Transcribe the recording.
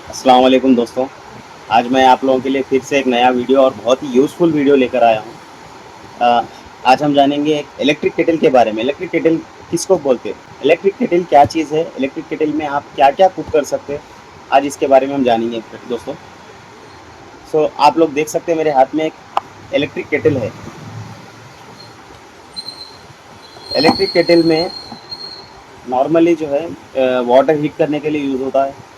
अस्सलाम वालेकुम दोस्तों। आज मैं आप लोगों के लिए फिर से एक नया वीडियो और बहुत ही यूज़फुल वीडियो लेकर आया हूँ। अ, आज हम जानेंगे एक इलेक्ट्रिक केटल के बारे में। इलेक्ट्रिक केटल किसको बोलते हैं? इलेक्ट्रिक केटल क्या चीज़ है? इलेक्ट्रिक केटल में आप क्या-क्या कुक कर सकते हैं? आज इसके बारे में हम जानेंगे दोस्तों। आप लोग देख सकते हैं मेरे हाथ में एक इलेक्ट्रिक केटल है। इलेक्ट्रिक केटल में नॉर्मली जो है वाटर हीट करने के लिए यूज़ होता है।